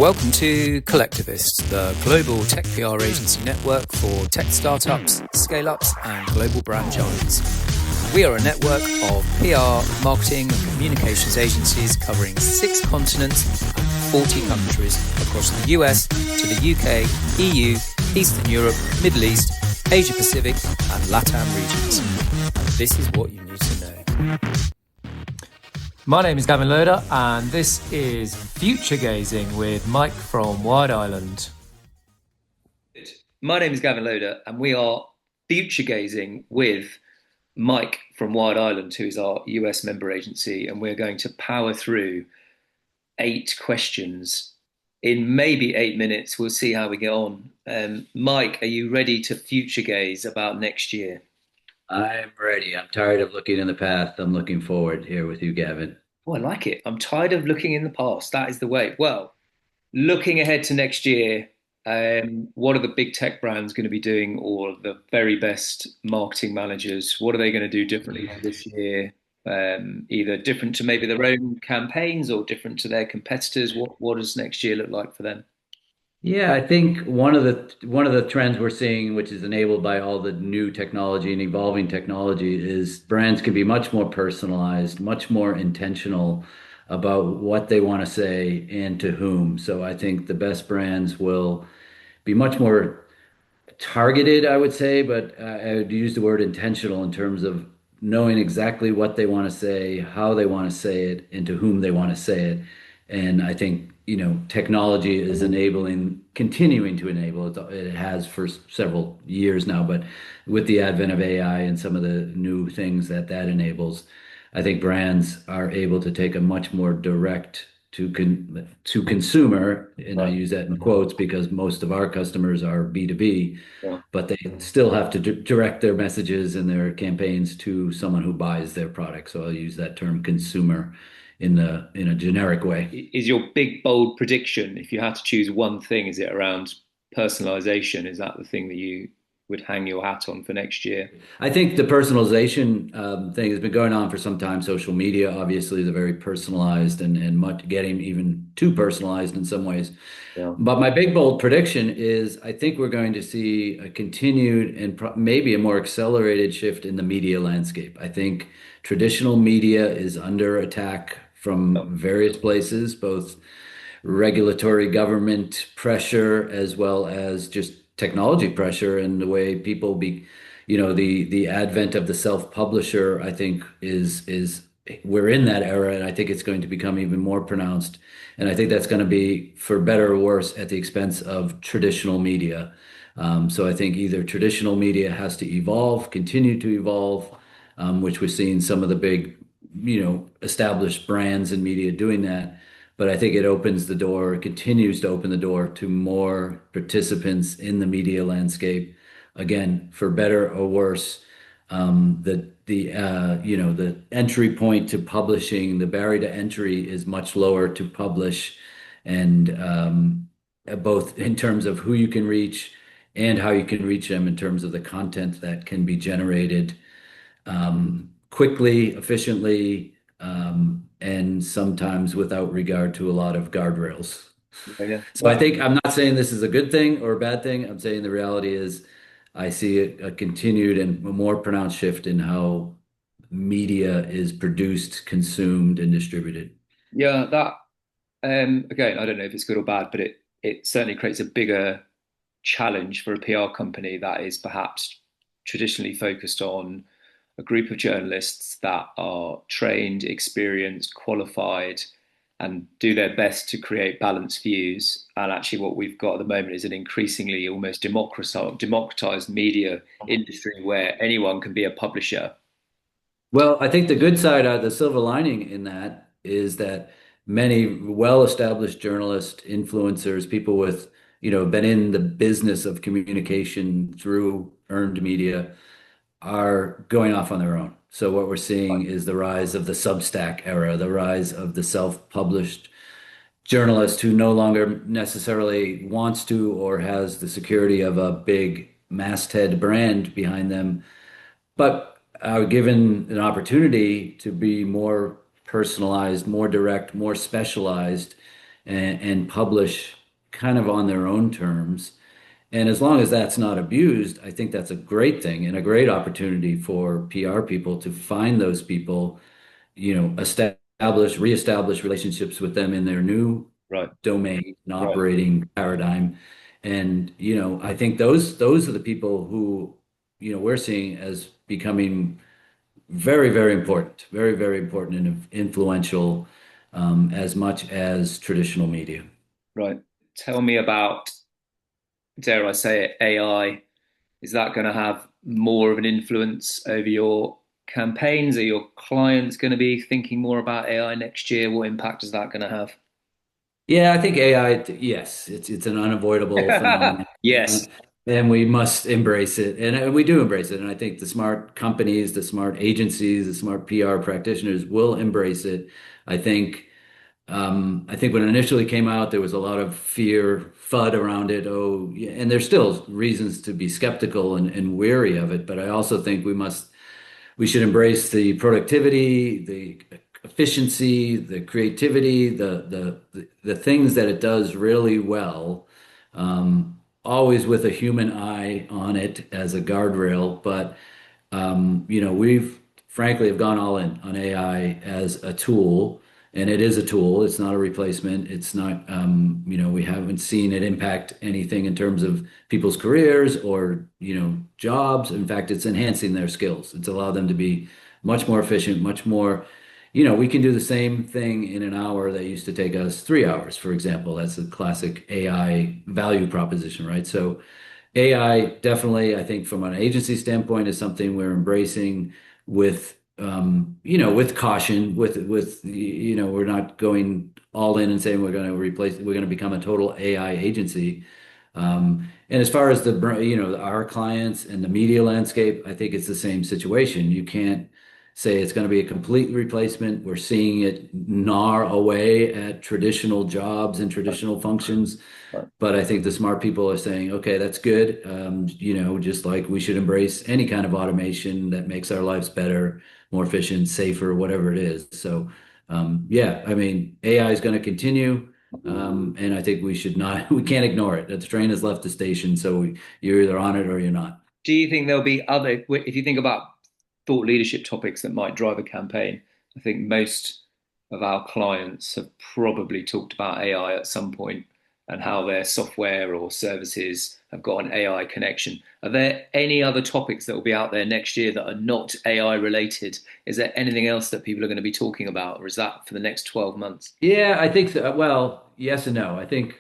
Welcome to Collectivist, the global tech PR agency network for tech startups, scale-ups, and global brand giants. We are a network of PR, marketing, and communications agencies covering 6 continents and 40 countries across the US to the UK, EU, Eastern Europe, Middle East, Asia Pacific, and LATAM regions. And this is what you need to know. My name is Gavin Loader, and this is Future Gazing with Mike from Wide Island. My name is Gavin Loader, and we are Future Gazing with Mike from Wide Island, who is our US member agency, and we're going to power through 8 questions in maybe 8 minutes. We'll see how we get on. Mike, are you ready to future gaze about next year? I'm ready. I'm tired of looking in the past. I'm looking forward here with you, Gavin. Oh, I like it. I'm tired of looking in the past. That is the way. Well, looking ahead to next year, what are the big tech brands going to be doing, or the very best marketing managers? What are they going to do differently this year? Either different to maybe their own campaigns or different to their competitors. What does next year look like for them? Yeah, I think one of the trends we're seeing, which is enabled by all the new technology and evolving technology, is brands can be much more personalized, much more intentional about what they want to say and to whom. So I think the best brands will be much more targeted, I would say, but I would use the word intentional in terms of knowing exactly what they want to say, how they want to say it, and to whom they want to say it. And I think, technology is continuing to enable it. It has for several years now, but with the advent of AI and some of the new things that enables, I think brands are able to take a much more direct to consumer, and I use that in quotes because most of our customers are B2B, but they still have to direct their messages and their campaigns to someone who buys their product. So I'll use that term consumer in a generic way. Is your big bold prediction, if you had to choose one thing, is it around personalization? Is that the thing that you would hang your hat on for next year? I think the personalization thing has been going on for some time. Social media obviously is a very personalized and much getting even too personalized in some ways. Yeah. But my big bold prediction is I think we're going to see a continued and maybe a more accelerated shift in the media landscape. I think traditional media is under attack from various places, both regulatory government pressure as well as just technology pressure, and the way people the advent of the self-publisher, I think is we're in that era, and I think it's going to become even more pronounced. And I think that's going to be, for better or worse, at the expense of traditional media. So I think either traditional media has to evolve, continue to evolve, which we're seeing some of the big established brands and media doing that. But I think it continues to open the door to more participants in the media landscape. Again, for better or worse, the entry point to publishing, the barrier to entry is much lower to publish, and both in terms of who you can reach and how you can reach them in terms of the content that can be generated quickly, efficiently, and sometimes without regard to a lot of guardrails. Yeah. So I think I'm not saying this is a good thing or a bad thing. I'm saying the reality is I see a continued and a more pronounced shift in how media is produced, consumed, and distributed. Yeah, that again, I don't know if it's good or bad, but it certainly creates a bigger challenge for a PR company that is perhaps traditionally focused on a group of journalists that are trained, experienced, qualified, and do their best to create balanced views. And actually what we've got at the moment is an increasingly almost democratized media industry where anyone can be a publisher. Well, I think the good side, the silver lining in that is that many well-established journalists, influencers, people with, been in the business of communication through earned media are going off on their own. So what we're seeing is the rise of the Substack era, the rise of the self-published journalist who no longer necessarily wants to or has the security of a big masthead brand behind them, but are given an opportunity to be more personalized, more direct, more specialized, and publish kind of on their own terms. And as long as that's not abused, I think that's a great thing and a great opportunity for PR people to find those people, reestablish relationships with them in their new Right. domain and Right. operating paradigm. And, I think those are the people who, we're seeing as becoming very, very, very important and influential, as much as traditional media. Right. Tell me about, dare I say it, AI. Is that going to have more of an influence over your campaigns? Are your clients going to be thinking more about AI next year? What impact is that going to have? Yeah, I think AI, yes, it's an unavoidable phenomenon. Uh, Yes. and we must embrace it. And we do embrace it. And I think the smart companies, the smart agencies, the smart PR practitioners will embrace it. I think I think when it initially came out, there was a lot of fear, FUD around it. Oh, yeah, and there's still reasons to be skeptical and wary of it. But I also think we should embrace the productivity, the efficiency, the creativity, the things that it does really well. Always with a human eye on it as a guardrail, but we've frankly have gone all in on AI as a tool, and it is a tool. It's not a replacement. It's not, we haven't seen it impact anything in terms of people's careers or, jobs. In fact, it's enhancing their skills. It's allowed them to be much more efficient, much more, we can do the same thing in an hour that used to take us 3 hours, for example. That's a classic AI value proposition, right? So AI definitely, I think, from an agency standpoint, is something we're embracing with, with caution. We're not going all in and saying we're going to become a total AI agency. And as far as our clients and the media landscape, I think it's the same situation. You can't say it's going to be a complete replacement. We're seeing it gnaw away at traditional jobs and traditional functions. Right. But I think the smart people are saying, okay, that's good. Just like we should embrace any kind of automation that makes our lives better, more efficient, safer, whatever it is. So, yeah, I mean, AI is going to continue. And I think we should not, we can't ignore it. The train has left the station, so you're either on it or you're not. Do you think there'll be other, if you think about thought leadership topics that might drive a campaign, I think most of our clients have probably talked about AI at some point and how their software or services have got an AI connection. Are there any other topics that will be out there next year that are not AI related? Is there anything else that people are going to be talking about, or is that for the next 12 months? Yeah, I think so. Well, yes and no. I think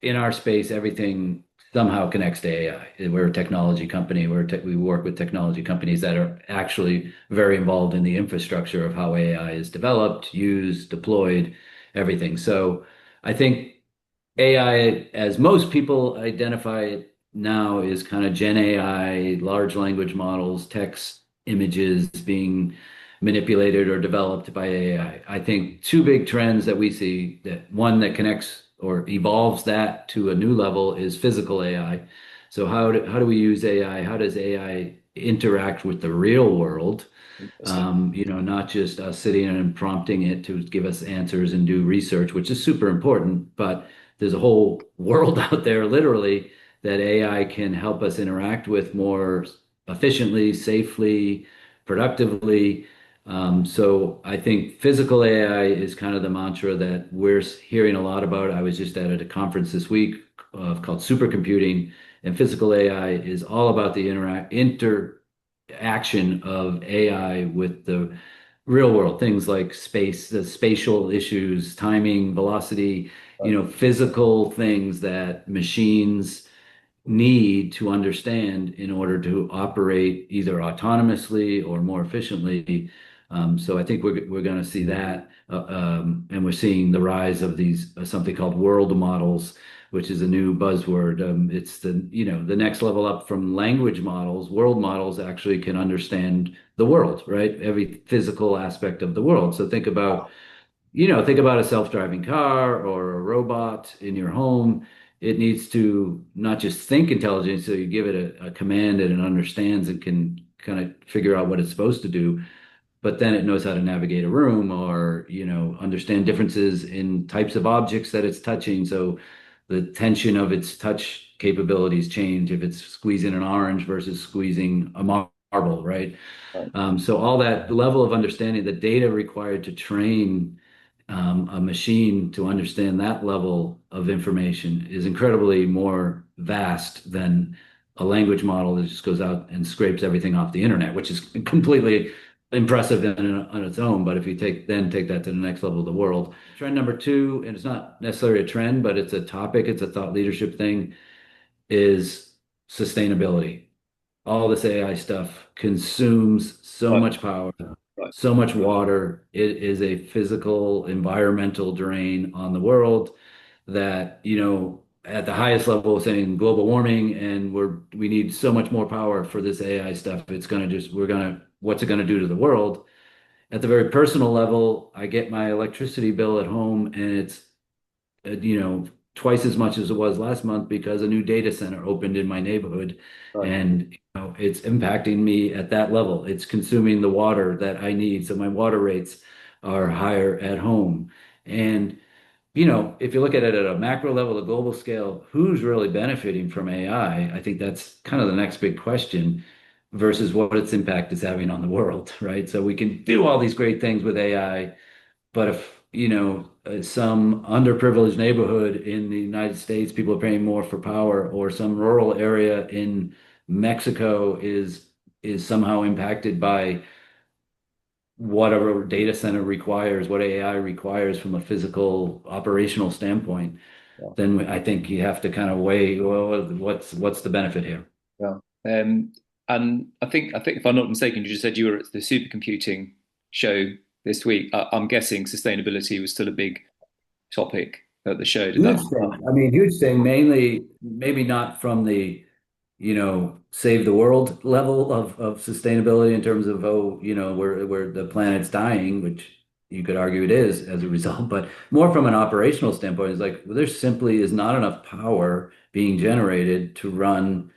in our space, everything somehow connects to AI. We're a technology company. We work with technology companies that are actually very involved in the infrastructure of how AI is developed, used, deployed, everything. So I think AI, as most people identify it now, is kind of Gen AI, large language models, text, images being manipulated or developed by AI. I think two big trends that we see, that one that connects or evolves that to a new level, is physical AI. So how do we use AI? How does AI interact with the real world? Interesting. Not just us sitting and prompting it to give us answers and do research, which is super important, but there's a whole world out there, literally, that AI can help us interact with more efficiently, safely, productively. So I think physical AI is kind of the mantra that we're hearing a lot about. I was just at a conference this week called Supercomputing, and physical AI is all about the interaction of AI with the real world, things like space, the spatial issues, timing, velocity, physical things that machines need to understand in order to operate either autonomously or more efficiently. So I think we're going to see that, and we're seeing the rise of these something called world models, which is a new buzzword. It's the next level up from language models. World models actually can understand the world, right? Every physical aspect of the world. So think about a self-driving car or a robot in your home. It needs to not just think intelligence, so you give it a command and it understands and can kind of figure out what it's supposed to do, but then it knows how to navigate a room or, understand differences in types of objects that it's touching. So the tension of its touch capabilities change if it's squeezing an orange versus squeezing a marble, right? Right. So all that level of understanding, the data required to train a machine to understand that level of information is incredibly more vast than a language model that just goes out and scrapes everything off the internet, which is completely impressive on its own. But if you take that to the next level of the world, trend number two, and it's not necessarily a trend, but it's a topic, it's a thought leadership thing, is sustainability. All this AI stuff consumes so Right. much power, Right. so much water. It is a physical, environmental drain on the world that, at the highest level, saying global warming and we need so much more power for this AI stuff. What's it gonna do to the world? At the very personal level, I get my electricity bill at home and it's twice as much as it was last month because a new data center opened in my neighborhood, Right. and it's impacting me at that level. It's consuming the water that I need, so my water rates are higher at home. And if you look at it at a macro level, a global scale, who's really benefiting from AI? I think that's kind of the next big question versus what its impact is having on the world, right? So we can do all these great things with AI, but if, some underprivileged neighborhood in the United States, people are paying more for power, or some rural area in Mexico is somehow impacted by whatever data center requires, what AI requires from a physical operational standpoint, Yeah. then I think you have to kind of weigh, well, what's the benefit here? Yeah. And I think if I'm not mistaken, you just said you were at the supercomputing show this week. I'm guessing sustainability was still a big topic at the show. Did that? Huge thing. I mean, huge thing, mainly maybe not from the, save the world level of sustainability in terms of, oh, where the planet's dying, which you could argue it is as a result, but more from an operational standpoint, it's like, well, there simply is not enough power being generated to run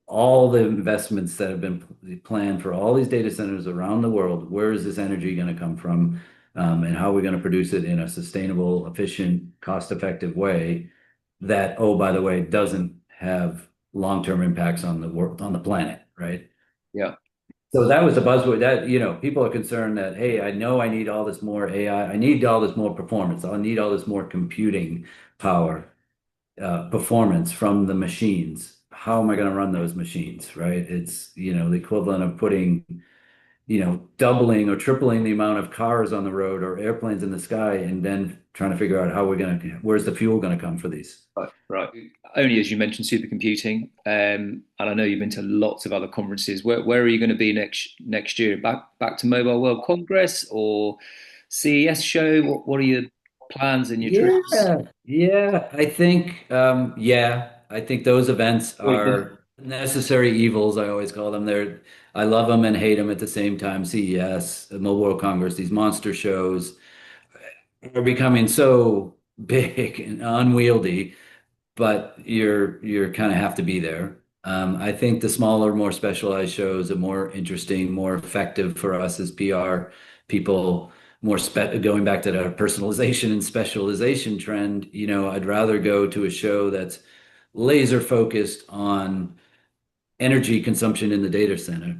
all the investments that have been planned for all these data centers around the world. Where is this energy going to come from? And how are we going to produce it in a sustainable, efficient, cost-effective way that, oh, by the way, doesn't have long-term impacts on the world, on the planet, right? Yeah. So that was the buzzword that, people are concerned that, hey, I know I need all this more AI, I need all this more performance, I need all this more computing power, performance from the machines. How am I going to run those machines, right? It's, the equivalent of putting, doubling or tripling the amount of cars on the road or airplanes in the sky, and then trying to figure out where's the fuel going to come for these? Right. Right. Only as you mentioned supercomputing, and I know you've been to lots of other conferences. Where are you going to be next year? Back to Mobile World Congress or CES show? What are your plans and your trips? Yeah, yeah, I think those events All of them. are necessary evils. I always call them. I love them and hate them at the same time. CES, the Mobile World Congress, these monster shows are becoming so big and unwieldy, but you're kind of have to be there. I think the smaller, more specialized shows are more interesting, more effective for us as PR people. Going back to the personalization and specialization trend, I'd rather go to a show that's laser focused on energy consumption in the data center,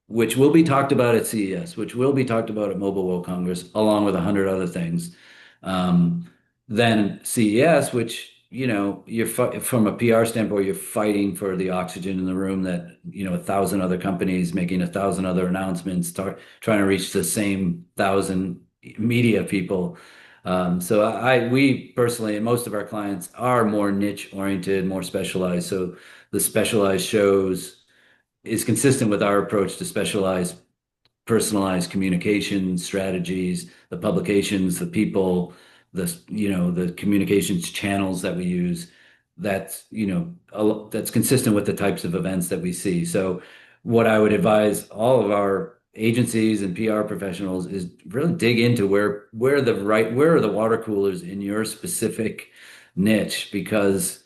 which will be talked about at CES, which will be talked about at Mobile World Congress, along with 100 other things. Um, then CES, which, from a PR standpoint, you're fighting for the oxygen in the room that, 1,000 other companies making 1,000 other announcements, trying to reach the same 1,000 media people. We personally, and most of our clients are more niche oriented, more specialized. So the specialized shows is consistent with our approach to specialized, personalized communication strategies, the publications, the people, the communications channels that we use. That's consistent with the types of events that we see. So what I would advise all of our agencies and PR professionals is really dig into where are the water coolers in your specific niche, because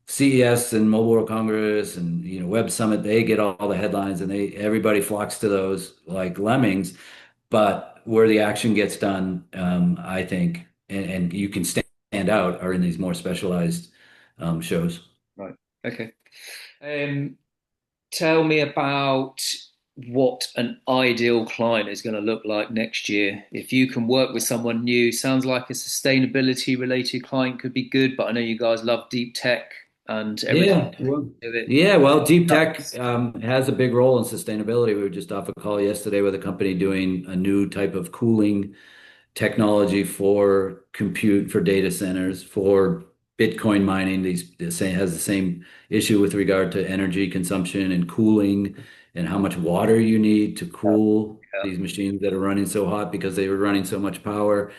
CES and Mobile World Congress and Web Summit, they get all the headlines and everybody flocks to those like lemmings. but where the action gets done, I think, and you can stand out are in these more specialized shows. Right. Okay. Tell me about what an ideal client is going to look like next year. If you can work with someone new, sounds like a sustainability related client could be good, but I know you guys love deep tech and everything Yeah, well, with it. yeah, well, deep tech has a big role in sustainability. We were just off a call yesterday with a company doing a new type of cooling technology for compute, for data centers, for Bitcoin mining. The same has the same issue with regard to energy consumption and cooling and how much water you need to cool Yeah. these machines that are running so hot because they were running so much power.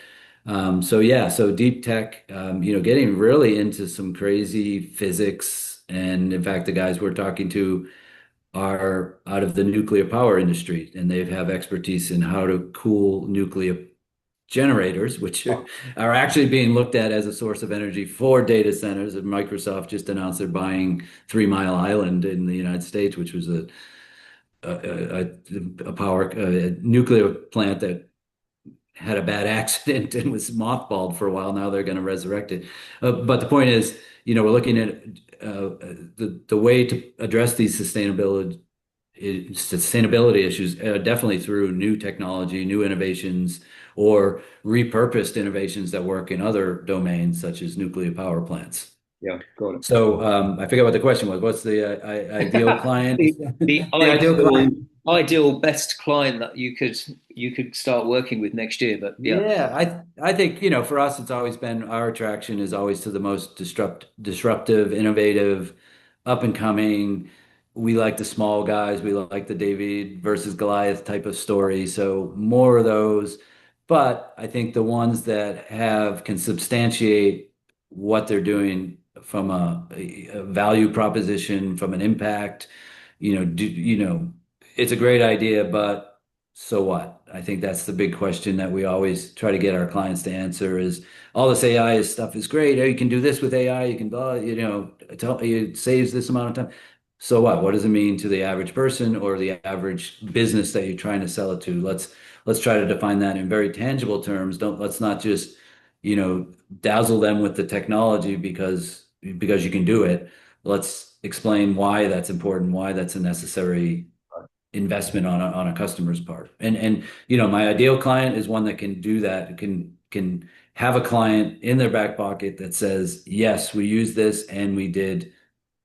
So yeah, so deep tech, getting really into some crazy physics. And in fact, the guys we're talking to are out of the nuclear power industry, and they have expertise in how to cool nuclear generators, which are actually being looked at as a source of energy for data centers. And Microsoft just announced they're buying 3 Mile Island in the United States, which was a nuclear plant that had a bad accident and was mothballed for a while. Now they're going to resurrect it. But the point is, we're looking at the way to address these sustainability issues, definitely through new technology, new innovations, or repurposed innovations that work in other domains, such as nuclear power plants. Yeah, got it. So I forget what the question was. What's the ideal client? The The ideal client. ideal best client that you could start working with next year. But yeah, Yeah, I think, for us, it's always been our attraction is always to the most disruptive, innovative, up and coming. We like the small guys. We like the David versus Goliath type of story. So more of those. But I think the ones that can substantiate what they're doing from a value proposition, from an impact, it's a great idea, but so what? I think that's the big question that we always try to get our clients to answer is all this AI stuff is great. Oh, you can do this with AI. You can, it saves this amount of time. So what? What does it mean to the average person or the average business that you're trying to sell it to? Let's try to define that in very tangible terms. Let's not just, dazzle them with the technology because you can do it. Let's explain why that's important, why that's a necessary investment on a customer's part. And my ideal client is one that can do that, can have a client in their back pocket that says, yes, we use this and we did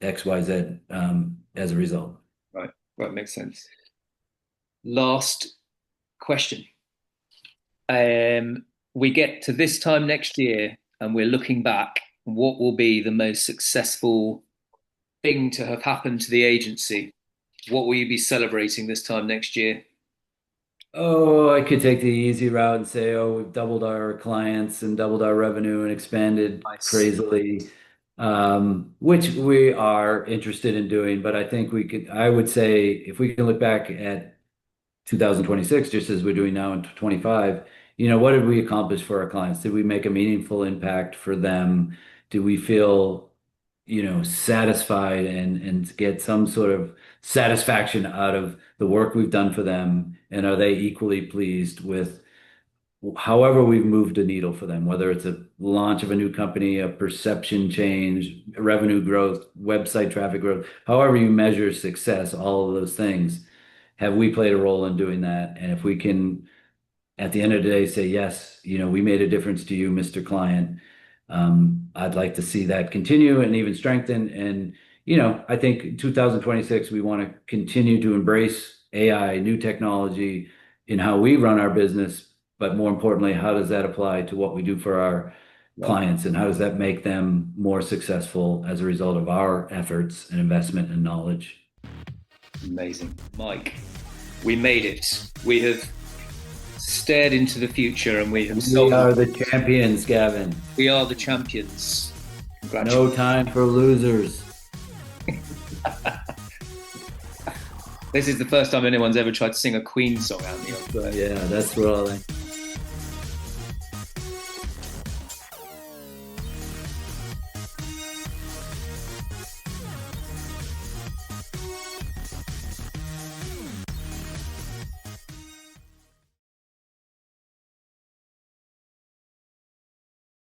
XYZ as a result. right, right, makes sense. Last question. We get to this time next year and we're looking back. What will be the most successful thing to have happened to the agency? What will you be celebrating this time next year? Oh, I could take the easy route and say, oh, we've doubled our clients and doubled our revenue and expanded Nice. crazily, which we are interested in doing. But I would say if we can look back at 2026, just as we're doing now in 25, what did we accomplish for our clients? Did we make a meaningful impact for them? Do we feel, satisfied and get some sort of satisfaction out of the work we've done for them? And are they equally pleased with however we've moved a needle for them, whether it's a launch of a new company, a perception change, revenue growth, website traffic growth, however you measure success, all of those things, have we played a role in doing that? And if we can, at the end of the day, say, yes, we made a difference to you, Mr. Client. I'd like to see that continue and even strengthen. And, I think in 2026, we want to continue to embrace AI, new technology in how we run our business. But more importantly, how does that apply to what we do for our clients? And how does that make them more successful as a result of our efforts and investment and knowledge? Amazing. Mike, we made it. We have stared into the future and we have We are the champions, Gavin. We are the champions. No time for losers. This is the first time anyone's ever tried to sing a Queen song out here. Yeah, that's what I like.